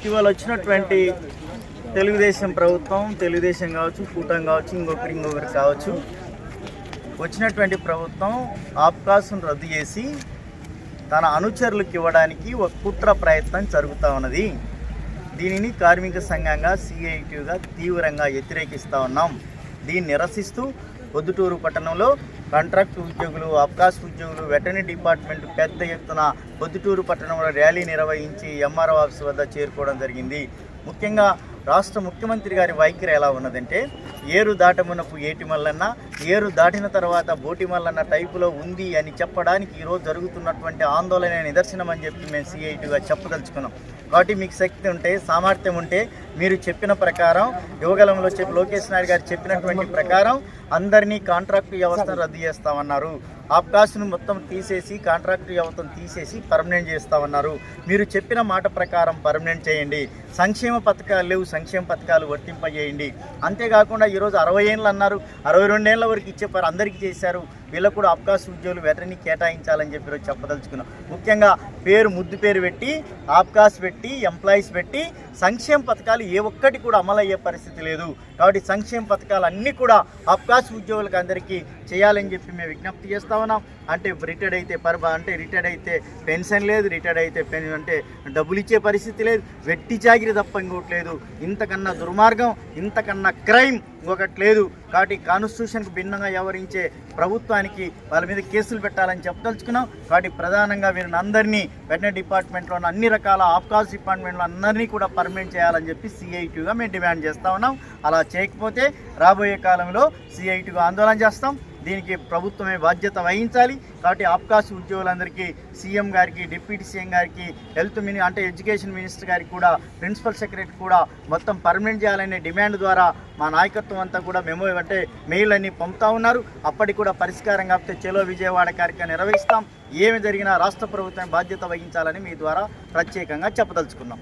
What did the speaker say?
ఇటీవల వచ్చినటువంటి తెలుగుదేశం ప్రభుత్వం, తెలుగుదేశం కావచ్చు, కూటమి కావచ్చు, ఇంకొకరు కావచ్చు, వచ్చినటువంటి ప్రభుత్వం ఆబ్కాస్ను రద్దు చేసి తన అనుచరులకు ఇవ్వడానికి ఒక కుట్ర ప్రయత్నం జరుగుతూ ఉన్నది. దీనిని కార్మిక సంఘంగా సిఐటియుగా తీవ్రంగా వ్యతిరేకిస్తూ ఉన్నాం. దీన్ని నిరసిస్తూ పొద్దుటూరు పట్టణంలో కాంట్రాక్ట్ ఉద్యోగులు, ఆబ్కాస్ ఉద్యోగులు, వెటర్నరీ డిపార్ట్మెంట్ పెద్ద ఎత్తున పొద్దుటూరు పట్టణంలో ర్యాలీ నిర్వహించి ఎంఆర్ఓ ఆఫీస్ వద్ద చేరుకోవడం జరిగింది. ముఖ్యంగా రాష్ట్ర ముఖ్యమంత్రి గారి వైఖరి ఎలా ఉన్నదంటే, ఏరు దాటమునకు ఏటి మల్లన్న, ఏరు దాటిన తర్వాత బోటి మల్లన్న టైపులో ఉంది అని చెప్పడానికి ఈరోజు జరుగుతున్నటువంటి ఆందోళన నిదర్శనం అని చెప్పి మేము సిఐటిగా చెప్పదలుచుకున్నాం. కాబట్టి మీకు శక్తి ఉంటే, సామర్థ్యం ఉంటే మీరు చెప్పిన ప్రకారం, యువగలంలో లోకేష్ నాయుడు గారు చెప్పినటువంటి ప్రకారం అందరినీ కాంట్రాక్టు వ్యవస్థను రద్దు చేస్తామన్నారు. ఆబ్కాస్ను మొత్తం తీసేసి కాంట్రాక్టు వ్యవస్థను తీసేసి పర్మనెంట్ చేస్తామన్నారు. మీరు చెప్పిన మాట ప్రకారం పర్మనెంట్ చేయండి. సంక్షేమ పథకాలు లేవు, సంక్షేమ పథకాలు వర్తింపజేయండి. అంతేకాకుండా ఈరోజు 60 ఏళ్ళు అన్నారు, 62 ఏళ్ళ వరకు ఇచ్చేపారు, అందరికీ చేశారు. వీళ్ళకు కూడా ఆబ్కాస్ ఉద్యోగులు వెటర్నరీ కేటాయించాలని చెప్పి చెప్పదలుచుకున్నాం. ముఖ్యంగా ముద్దు పేరు పెట్టి, ఆబ్కాస్ పెట్టి, ఎంప్లాయీస్ పెట్టి సంక్షేమ పథకాలు ఏ ఒక్కటి కూడా అమలయ్యే పరిస్థితి లేదు. కాబట్టి సంక్షేమ పథకాలు అన్నీ కూడా ఆబ్కాస్ ఉద్యోగులకు అందరికీ చేయాలని చెప్పి మేము విజ్ఞప్తి చేస్తా ఉన్నాం. అంటే రిటైర్డ్ అయితే పెన్షన్ లేదు, రిటైర్డ్ అయితే అంటే డబ్బులు ఇచ్చే పరిస్థితి లేదు, వెట్టి చాకిరి తప్ప ఇంకోట్లేదు. ఇంతకన్నా దుర్మార్గం, ఇంతకన్నా క్రైమ్ ఇంకొకటి లేదు. కాబట్టి కాన్స్టిట్యూషన్కు భిన్నంగా వ్యవహరించే ప్రభుత్వానికి వాళ్ళ మీద కేసులు పెట్టాలని చెప్పదలుచుకున్నాం. కాబట్టి ప్రధానంగా వీరిని అందరినీ వెటర్నరీ డిపార్ట్మెంట్లో అన్ని రకాల ఆబ్కాస్ డిపార్ట్మెంట్లో అందరినీ కూడా పర్మనెంట్ చేయాలని చెప్పి సిఐటిగా మేము డిమాండ్ చేస్తూ ఉన్నాం. అలా చేయకపోతే రాబోయే కాలంలో సిఐటిగా ఆందోళన చేస్తాం. దీనికి ప్రభుత్వమే బాధ్యత వహించాలి. కాబట్టి ఆబ్కాస్ ఉద్యోగులందరికీ సీఎం గారికి, డిప్యూటీ సీఎం గారికి, ఎడ్యుకేషన్ మినిస్టర్ గారికి కూడా, ప్రిన్సిపల్ సెక్రటరీ కూడా మొత్తం పర్మనెంట్ చేయాలనే డిమాండ్ ద్వారా మా నాయకత్వం అంతా కూడా మెయిల్ అన్ని పంపుతా ఉన్నారు. అప్పటికి కూడా పరిష్కారం కాకపోతే చలో విజయవాడ కార్యక్రమం నిర్వహిస్తాం. ఏమి జరిగినా రాష్ట్ర ప్రభుత్వం బాధ్యత వహించాలని మీ ద్వారా ప్రత్యేకంగా చెప్పదలుచుకున్నాం.